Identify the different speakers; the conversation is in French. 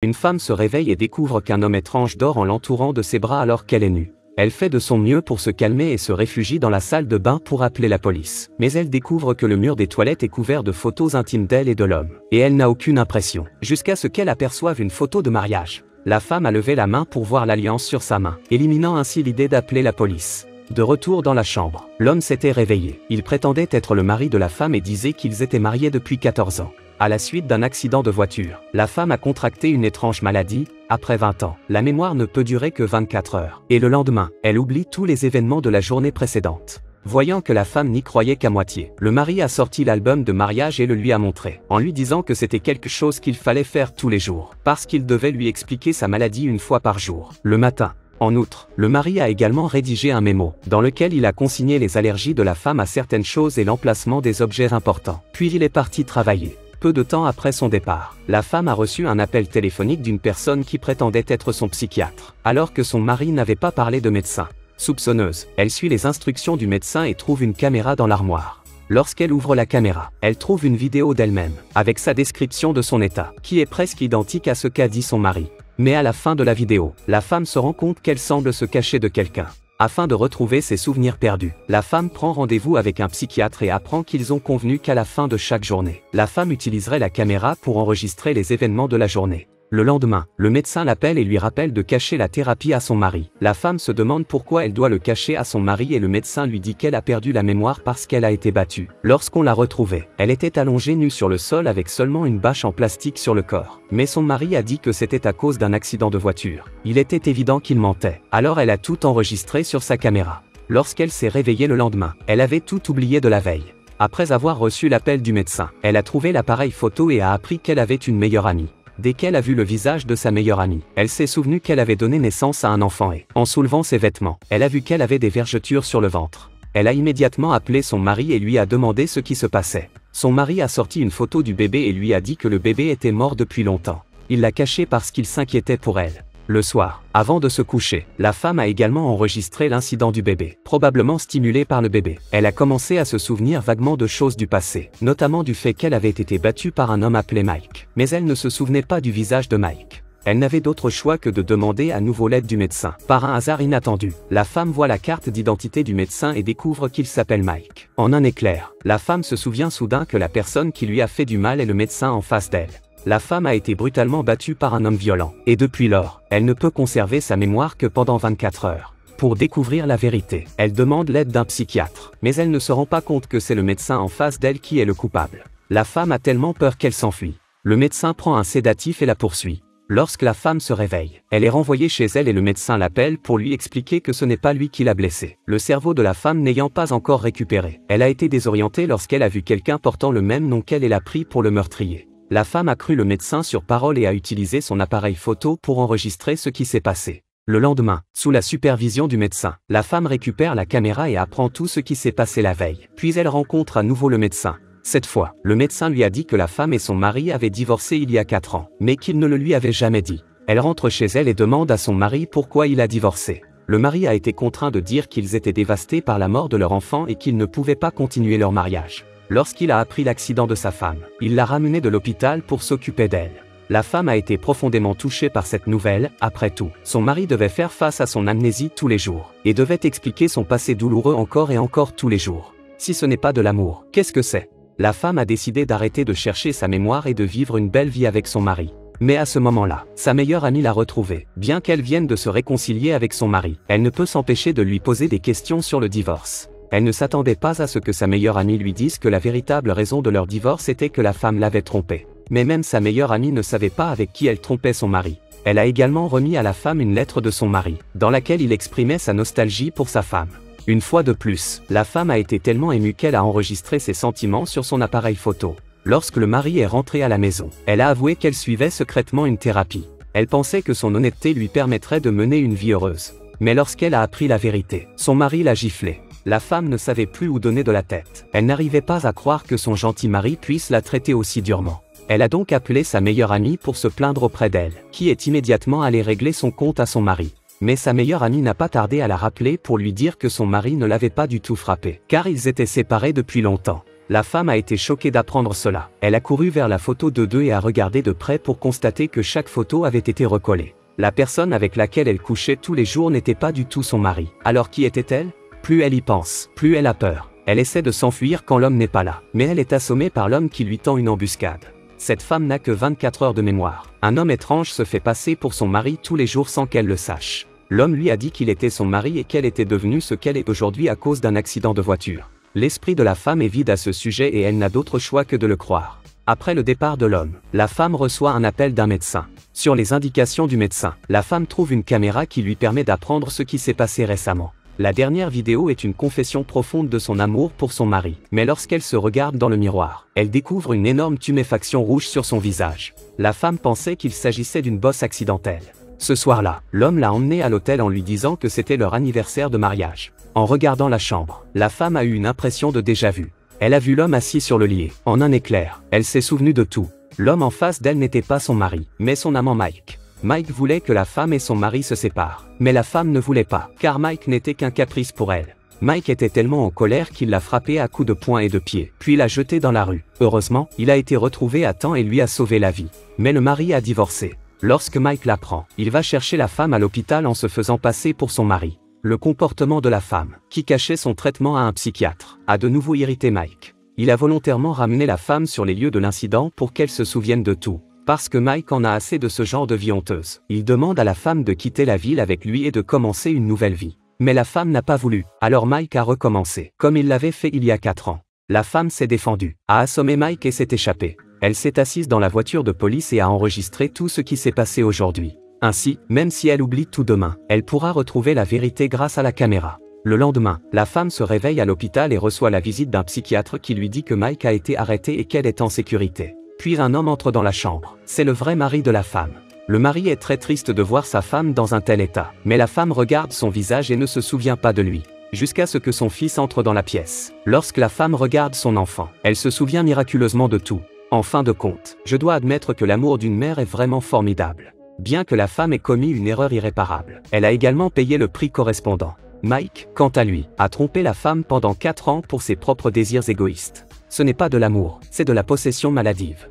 Speaker 1: Une femme se réveille et découvre qu'un homme étrange dort en l'entourant de ses bras alors qu'elle est nue. Elle fait de son mieux pour se calmer et se réfugie dans la salle de bain pour appeler la police. Mais elle découvre que le mur des toilettes est couvert de photos intimes d'elle et de l'homme. Et elle n'a aucune impression, jusqu'à ce qu'elle aperçoive une photo de mariage. La femme a levé la main pour voir l'alliance sur sa main, éliminant ainsi l'idée d'appeler la police. De retour dans la chambre, l'homme s'était réveillé. Il prétendait être le mari de la femme et disait qu'ils étaient mariés depuis 14 ans. À la suite d'un accident de voiture, la femme a contracté une étrange maladie. Après 20 ans, la mémoire ne peut durer que 24 heures. Et le lendemain, elle oublie tous les événements de la journée précédente. Voyant que la femme n'y croyait qu'à moitié, le mari a sorti l'album de mariage et le lui a montré, en lui disant que c'était quelque chose qu'il fallait faire tous les jours, parce qu'il devait lui expliquer sa maladie une fois par jour, le matin. En outre, le mari a également rédigé un mémo, dans lequel il a consigné les allergies de la femme à certaines choses et l'emplacement des objets importants. Puis il est parti travailler. Peu de temps après son départ, la femme a reçu un appel téléphonique d'une personne qui prétendait être son psychiatre, alors que son mari n'avait pas parlé de médecin. Soupçonneuse, elle suit les instructions du médecin et trouve une caméra dans l'armoire. Lorsqu'elle ouvre la caméra, elle trouve une vidéo d'elle-même, avec sa description de son état, qui est presque identique à ce qu'a dit son mari. Mais à la fin de la vidéo, la femme se rend compte qu'elle semble se cacher de quelqu'un. Afin de retrouver ses souvenirs perdus, la femme prend rendez-vous avec un psychiatre et apprend qu'ils ont convenu qu'à la fin de chaque journée, la femme utiliserait la caméra pour enregistrer les événements de la journée. Le lendemain, le médecin l'appelle et lui rappelle de cacher la thérapie à son mari. La femme se demande pourquoi elle doit le cacher à son mari et le médecin lui dit qu'elle a perdu la mémoire parce qu'elle a été battue. Lorsqu'on l'a retrouvée, elle était allongée nue sur le sol avec seulement une bâche en plastique sur le corps. Mais son mari a dit que c'était à cause d'un accident de voiture. Il était évident qu'il mentait. Alors elle a tout enregistré sur sa caméra. Lorsqu'elle s'est réveillée le lendemain, elle avait tout oublié de la veille. Après avoir reçu l'appel du médecin, elle a trouvé l'appareil photo et a appris qu'elle avait une meilleure amie. Dès qu'elle a vu le visage de sa meilleure amie, elle s'est souvenue qu'elle avait donné naissance à un enfant et, en soulevant ses vêtements, elle a vu qu'elle avait des vergetures sur le ventre. Elle a immédiatement appelé son mari et lui a demandé ce qui se passait. Son mari a sorti une photo du bébé et lui a dit que le bébé était mort depuis longtemps. Il l'a caché parce qu'il s'inquiétait pour elle. Le soir, avant de se coucher, la femme a également enregistré l'incident du bébé, probablement stimulée par le bébé. Elle a commencé à se souvenir vaguement de choses du passé, notamment du fait qu'elle avait été battue par un homme appelé Mike. Mais elle ne se souvenait pas du visage de Mike. Elle n'avait d'autre choix que de demander à nouveau l'aide du médecin. Par un hasard inattendu, la femme voit la carte d'identité du médecin et découvre qu'il s'appelle Mike. En un éclair, la femme se souvient soudain que la personne qui lui a fait du mal est le médecin en face d'elle. La femme a été brutalement battue par un homme violent, et depuis lors, elle ne peut conserver sa mémoire que pendant 24 heures. Pour découvrir la vérité, elle demande l'aide d'un psychiatre, mais elle ne se rend pas compte que c'est le médecin en face d'elle qui est le coupable. La femme a tellement peur qu'elle s'enfuit. Le médecin prend un sédatif et la poursuit. Lorsque la femme se réveille, elle est renvoyée chez elle et le médecin l'appelle pour lui expliquer que ce n'est pas lui qui l'a blessée. Le cerveau de la femme n'ayant pas encore récupéré, elle a été désorientée lorsqu'elle a vu quelqu'un portant le même nom qu'elle et l'a pris pour le meurtrier. La femme a cru le médecin sur parole et a utilisé son appareil photo pour enregistrer ce qui s'est passé. Le lendemain, sous la supervision du médecin, la femme récupère la caméra et apprend tout ce qui s'est passé la veille. Puis elle rencontre à nouveau le médecin. Cette fois, le médecin lui a dit que la femme et son mari avaient divorcé il y a 4 ans, mais qu'il ne le lui avait jamais dit. Elle rentre chez elle et demande à son mari pourquoi il a divorcé. Le mari a été contraint de dire qu'ils étaient dévastés par la mort de leur enfant et qu'ils ne pouvaient pas continuer leur mariage. Lorsqu'il a appris l'accident de sa femme, il l'a ramenée de l'hôpital pour s'occuper d'elle. La femme a été profondément touchée par cette nouvelle. Après tout, son mari devait faire face à son amnésie tous les jours, et devait expliquer son passé douloureux encore et encore tous les jours. Si ce n'est pas de l'amour, qu'est-ce que c'est? La femme a décidé d'arrêter de chercher sa mémoire et de vivre une belle vie avec son mari. Mais à ce moment-là, sa meilleure amie l'a retrouvée. Bien qu'elle vienne de se réconcilier avec son mari, elle ne peut s'empêcher de lui poser des questions sur le divorce. Elle ne s'attendait pas à ce que sa meilleure amie lui dise que la véritable raison de leur divorce était que la femme l'avait trompée. Mais même sa meilleure amie ne savait pas avec qui elle trompait son mari. Elle a également remis à la femme une lettre de son mari, dans laquelle il exprimait sa nostalgie pour sa femme. Une fois de plus, la femme a été tellement émue qu'elle a enregistré ses sentiments sur son appareil photo. Lorsque le mari est rentré à la maison, elle a avoué qu'elle suivait secrètement une thérapie. Elle pensait que son honnêteté lui permettrait de mener une vie heureuse. Mais lorsqu'elle a appris la vérité, son mari l'a giflée. La femme ne savait plus où donner de la tête. Elle n'arrivait pas à croire que son gentil mari puisse la traiter aussi durement. Elle a donc appelé sa meilleure amie pour se plaindre auprès d'elle, qui est immédiatement allée régler son compte à son mari. Mais sa meilleure amie n'a pas tardé à la rappeler pour lui dire que son mari ne l'avait pas du tout frappée, car ils étaient séparés depuis longtemps. La femme a été choquée d'apprendre cela. Elle a couru vers la photo de deux et a regardé de près pour constater que chaque photo avait été recollée. La personne avec laquelle elle couchait tous les jours n'était pas du tout son mari. Alors qui était-elle? Plus elle y pense, plus elle a peur. Elle essaie de s'enfuir quand l'homme n'est pas là. Mais elle est assommée par l'homme qui lui tend une embuscade. Cette femme n'a que 24 heures de mémoire. Un homme étrange se fait passer pour son mari tous les jours sans qu'elle le sache. L'homme lui a dit qu'il était son mari et qu'elle était devenue ce qu'elle est aujourd'hui à cause d'un accident de voiture. L'esprit de la femme est vide à ce sujet et elle n'a d'autre choix que de le croire. Après le départ de l'homme, la femme reçoit un appel d'un médecin. Sur les indications du médecin, la femme trouve une caméra qui lui permet d'apprendre ce qui s'est passé récemment. La dernière vidéo est une confession profonde de son amour pour son mari. Mais lorsqu'elle se regarde dans le miroir, elle découvre une énorme tuméfaction rouge sur son visage. La femme pensait qu'il s'agissait d'une bosse accidentelle. Ce soir-là, l'homme l'a emmenée à l'hôtel en lui disant que c'était leur anniversaire de mariage. En regardant la chambre, la femme a eu une impression de déjà-vu. Elle a vu l'homme assis sur le lit. En un éclair, elle s'est souvenue de tout. L'homme en face d'elle n'était pas son mari, mais son amant Mike. Mike voulait que la femme et son mari se séparent. Mais la femme ne voulait pas, car Mike n'était qu'un caprice pour elle. Mike était tellement en colère qu'il l'a frappée à coups de poing et de pied, puis l'a jetée dans la rue. Heureusement, il a été retrouvé à temps et lui a sauvé la vie. Mais le mari a divorcé. Lorsque Mike l'apprend, il va chercher la femme à l'hôpital en se faisant passer pour son mari. Le comportement de la femme, qui cachait son traitement à un psychiatre, a de nouveau irrité Mike. Il a volontairement ramené la femme sur les lieux de l'incident pour qu'elle se souvienne de tout. Parce que Mike en a assez de ce genre de vie honteuse. Il demande à la femme de quitter la ville avec lui et de commencer une nouvelle vie. Mais la femme n'a pas voulu, alors Mike a recommencé, comme il l'avait fait il y a 4 ans. La femme s'est défendue, a assommé Mike et s'est échappée. Elle s'est assise dans la voiture de police et a enregistré tout ce qui s'est passé aujourd'hui. Ainsi, même si elle oublie tout demain, elle pourra retrouver la vérité grâce à la caméra. Le lendemain, la femme se réveille à l'hôpital et reçoit la visite d'un psychiatre qui lui dit que Mike a été arrêté et qu'elle est en sécurité. Puis un homme entre dans la chambre. C'est le vrai mari de la femme. Le mari est très triste de voir sa femme dans un tel état. Mais la femme regarde son visage et ne se souvient pas de lui. Jusqu'à ce que son fils entre dans la pièce. Lorsque la femme regarde son enfant, elle se souvient miraculeusement de tout. En fin de compte, je dois admettre que l'amour d'une mère est vraiment formidable. Bien que la femme ait commis une erreur irréparable, elle a également payé le prix correspondant. Mike, quant à lui, a trompé la femme pendant 4 ans pour ses propres désirs égoïstes. Ce n'est pas de l'amour, c'est de la possession maladive.